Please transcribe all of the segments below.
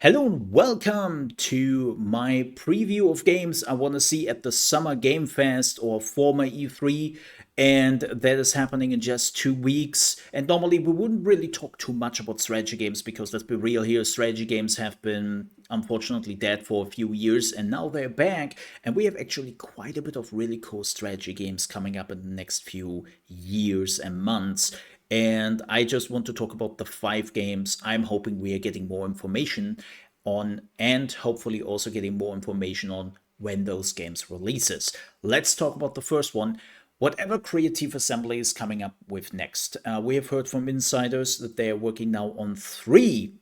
Hello and welcome to my preview of games I want to see at the Summer Game Fest or former E3, and that is happening in just 2 weeks. And normally we wouldn't really talk too much about strategy games because let's be real here, strategy games have been unfortunately dead for a few years and now they're back, and we have actually quite a bit of really cool strategy games coming up in the next few years and months. And I just want to talk about the 5 games I'm hoping we are getting more information on, and hopefully also getting more information on when those games releases. Let's talk about the first one. Whatever Creative Assembly is coming up with next. We have heard from insiders that they are working now on 3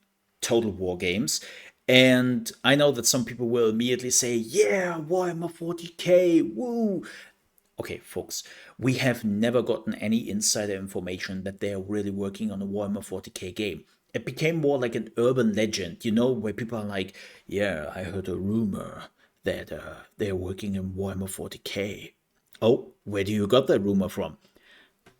Total War games. And I know that some people will immediately say, yeah, Warhammer 40k, woo. Okay, folks, we have never gotten any insider information that they are really working on a Warhammer 40k game. It became more like an urban legend, where people are like, yeah, I heard a rumor that they're working in Warhammer 40k. Oh, where do you got that rumor from?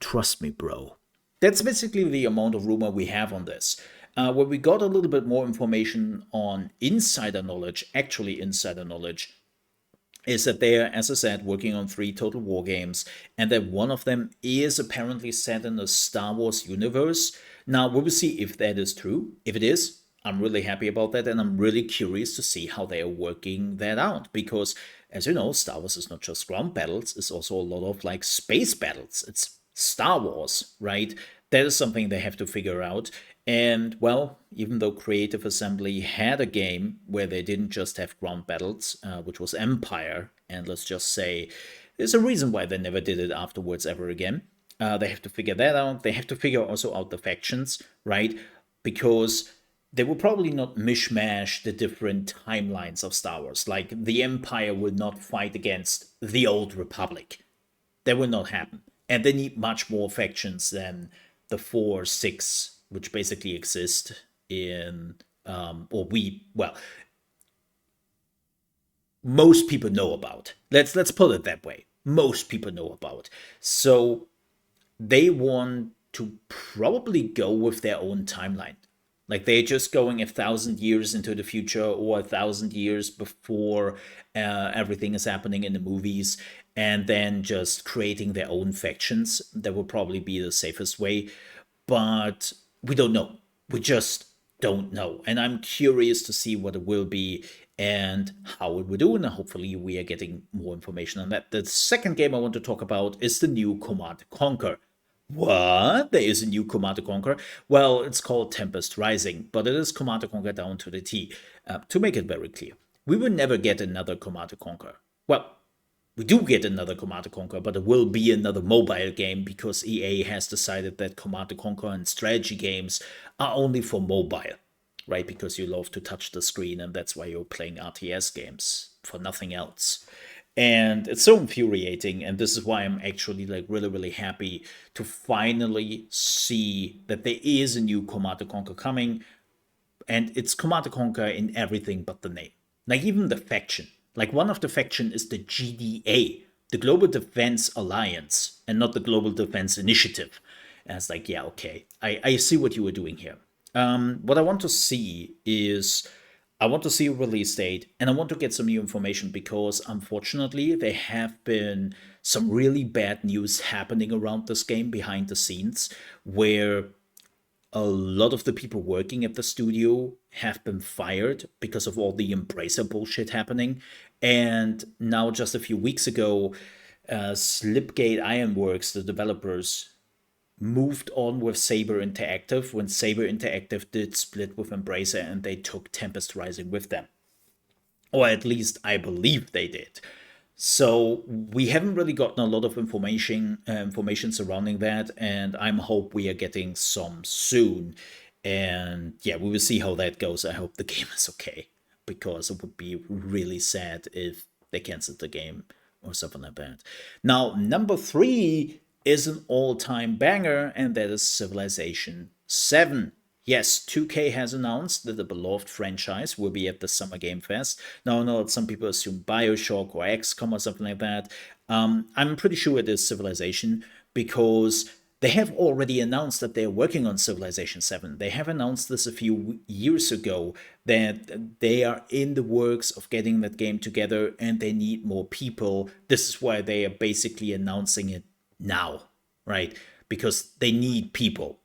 Trust me, bro. That's basically the amount of rumor we have on this. Where we got a little bit more information on insider knowledge, actually insider knowledge, is that they are, as I said, working on 3 Total War games, and that one of them is apparently set in the Star Wars universe. Now, we will see if that is true. If it is, I'm really happy about that, and I'm really curious to see how they are working that out. Because, as you know, Star Wars is not just ground battles, it's also a lot of like space battles. It's Star Wars, right? That is something they have to figure out. And well, even though Creative Assembly had a game where they didn't just have ground battles, which was Empire, and let's just say there's a reason why they never did it afterwards ever again. They have to figure that out. They have to figure also out the factions, right? Because they will probably not mishmash the different timelines of Star Wars. Like the Empire will not fight against the Old Republic. That will not happen. And they need much more factions than the 4, 6, which basically exist in, most people know about. Let's put it that way. Most people know about. So they want to probably go with their own timeline. Like they're just going 1,000 years into the future or 1,000 years before everything is happening in the movies, and then just creating their own factions. That would probably be the safest way. But we don't know. We just don't know. And I'm curious to see what it will be and how it will do. And hopefully, we are getting more information on that. The second game I want to talk about is the new Command Conquer. What? There is a new Command Conquer? Well, it's called Tempest Rising, but it is Command Conquer down to the T. To make it very clear, we will never get another Command Conquer. Well, we do get another Command & Conquer, but it will be another mobile game because EA has decided that Command & Conquer and strategy games are only for mobile, right? Because you love to touch the screen, and that's why you're playing RTS games for nothing else. And it's so infuriating, and this is why I'm actually like really, really happy to finally see that there is a new Command & Conquer coming, and it's Command & Conquer in everything but the name. Like even the faction. Like one of the faction is the GDA, the Global Defense Alliance, and not the Global Defense Initiative. And it's like, yeah, okay, I see what you were doing here. What I want to see is I want to see a release date, and I want to get some new information because unfortunately there have been some really bad news happening around this game behind the scenes, where a lot of the people working at the studio have been fired because of all the Embracer bullshit happening. And now, just a few weeks ago, Slipgate Ironworks, the developers, moved on with Saber Interactive when Saber Interactive did split with Embracer and they took Tempest Rising with them. Or at least I believe they did. So we haven't really gotten a lot of information surrounding that, and I'm hope we are getting some soon. And yeah, we will see how that goes. I hope the game is okay because it would be really sad if they canceled the game or something like that. Now, number 3 is an all-time banger, and that is Civilization 7. Yes, 2K has announced that the beloved franchise will be at the Summer Game Fest. Now, I know that some people assume Bioshock or XCOM or something like that. I'm pretty sure it is Civilization because They have already announced that they're working on Civilization 7. They have announced this a few years ago that they are in the works of getting that game together and they need more people. This is why they are basically announcing it now, right? Because they need people.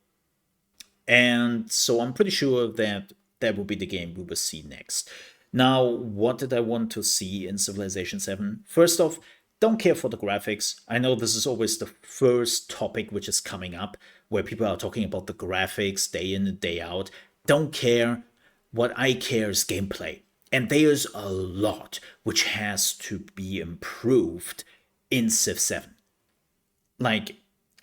And so I'm pretty sure that that will be the game we will see next. Now, what did I want to see in Civilization 7? First off, don't care for the graphics. I know this is always the first topic which is coming up where people are talking about the graphics day in and day out. Don't care. What I care is gameplay. And there's a lot which has to be improved in Civ 7. Like,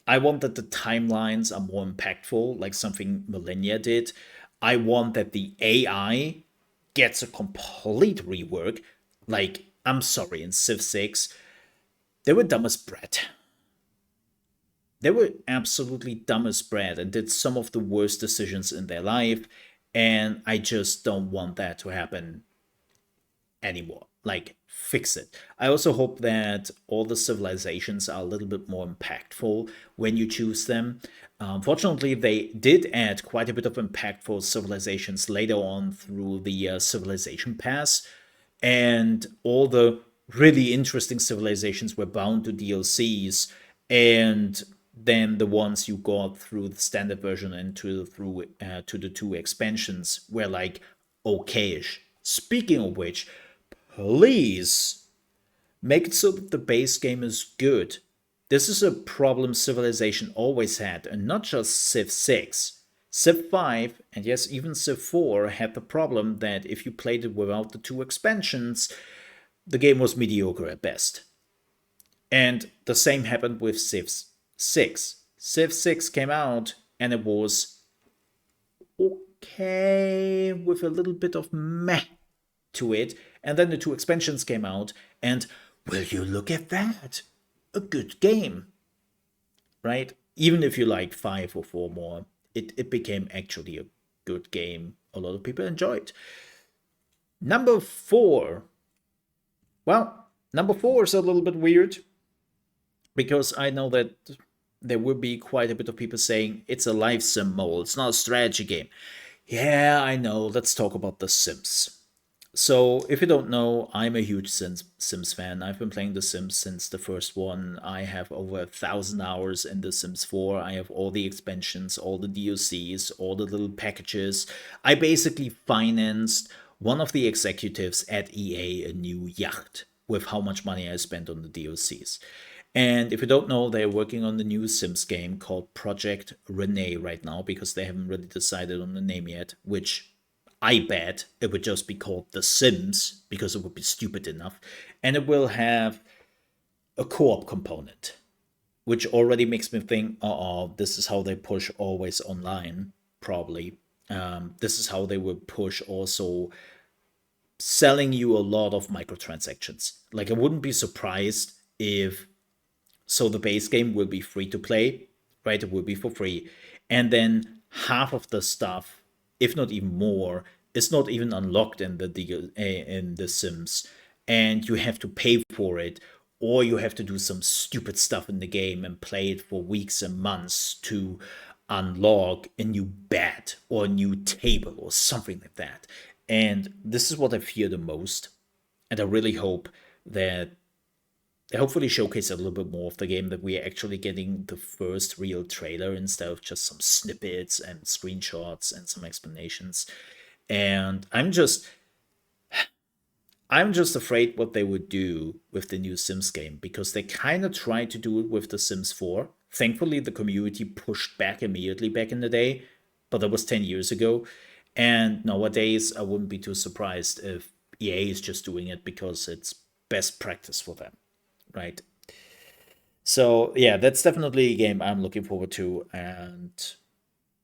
I want that the timelines are more impactful, like something Millennia did. I want that the AI gets a complete rework. Like, I'm sorry, in Civ 6, they were dumb as bread. They were absolutely dumb as bread and did some of the worst decisions in their life. And I just don't want that to happen anymore. Like, fix it. I also hope that all the civilizations are a little bit more impactful when you choose them. Fortunately, they did add quite a bit of impactful civilizations later on through the Civilization Pass, and all the really interesting civilizations were bound to DLCs, and then the ones you got through the standard version and through to the two expansions were like okayish. Speaking of which, please make it so that the base game is good. This is a problem Civilization always had, and not just Civ 6. Civ 5, and yes, even Civ 4, had the problem that if you played it without the two expansions, the game was mediocre at best. And the same happened with Civ 6. Civ 6 came out, and it was okay, with a little bit of meh to it. And then the two expansions came out, and will you look at that? A good game, right? Even if you like 5 or 4 more, it became actually a good game. A lot of people enjoyed. Number 4. Well, number 4 is a little bit weird because I know that there will be quite a bit of people saying it's a life sim mole, it's not a strategy game. Yeah, I know. Let's talk about The Sims. So, if you don't know, I'm a huge Sims fan. I've been playing The Sims since the first one. I have over 1,000 hours in The Sims 4. I have all the expansions, all the DLCs, all the little packages. I basically financed one of the executives at EA a new yacht with how much money I spent on the DLCs. And if you don't know, they're working on the new Sims game called Project Renee right now because they haven't really decided on the name yet, which I bet it would just be called The Sims because it would be stupid enough. And it will have a co op component, which already makes me think, oh, this is how they push always online, probably. This is how they will push also selling you a lot of microtransactions. Like, I wouldn't be surprised if so the base game will be free to play, right? It will be for free. And then half of the stuff, if not even more, is not even unlocked in in the Sims. And you have to pay for it, or you have to do some stupid stuff in the game and play it for weeks and months to unlock a new bed or a new table or something like that. And this is what I fear the most. And I really hope that they hopefully showcase a little bit more of the game, that we are actually getting the first real trailer instead of just some snippets and screenshots and some explanations. And I'm just afraid what they would do with the new Sims game because they kind of tried to do it with the Sims 4. Thankfully, the community pushed back immediately back in the day, but that was 10 years ago. And nowadays, I wouldn't be too surprised if EA is just doing it because it's best practice for them, right? So, yeah, that's definitely a game I'm looking forward to, and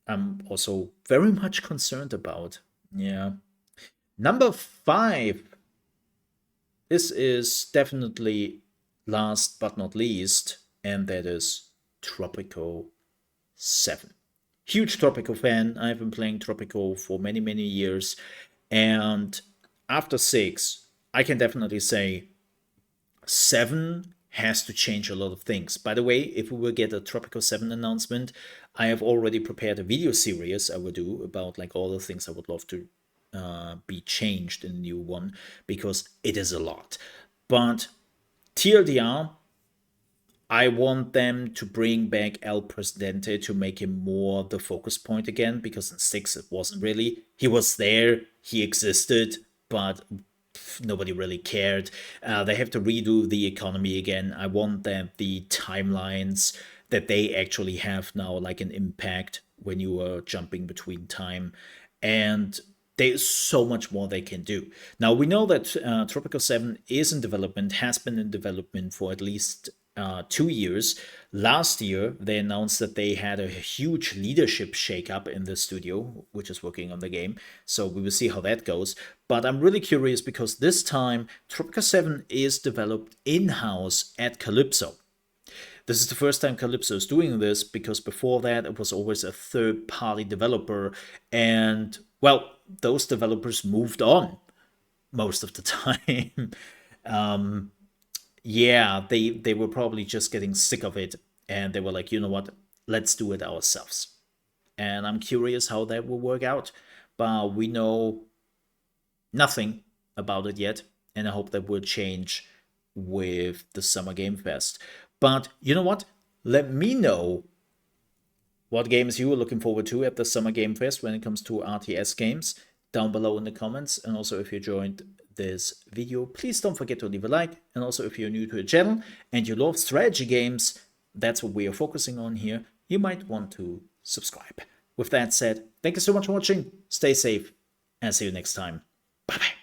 I'm also very much concerned about. Yeah. Number 5. This is definitely last but not least, and that is Tropico 7. Huge Tropico fan. I've been playing Tropico for many, many years. And after 6, I can definitely say 7 has to change a lot of things. By the way, if we will get a Tropico 7 announcement, I have already prepared a video series I will do about like all the things I would love to be changed in the new one, because it is a lot. But TLDR, I want them to bring back El Presidente to make him more the focus point again, because in 6 it wasn't really. He was there, he existed, but nobody really cared. They have to redo the economy again. I want that the timelines that they actually have now like an impact when you are jumping between time, and there's so much more they can do. Now we know that Tropico 7 is in development, has been in development for at least 2 years. Last year, they announced that they had a huge leadership shakeup in the studio, which is working on the game. So we will see how that goes. But I'm really curious because this time, Tropico 7 is developed in-house at Calypso. This is the first time Calypso is doing this, because before that it was always a third-party developer, and well, those developers moved on most of the time. Yeah, they were probably just getting sick of it, and they were like, you know what, let's do it ourselves. And I'm curious how that will work out, but we know nothing about it yet, and I hope that will change with the Summer Game Fest. But you know what? Let me know what games you are looking forward to at the Summer Game Fest when it comes to RTS games down below in the comments. And also, if you joined this video, please don't forget to leave a like. And also, if you're new to the channel and you love strategy games, that's what we are focusing on here, you might want to subscribe. With that said, thank you so much for watching, stay safe, and see you next time. Bye bye.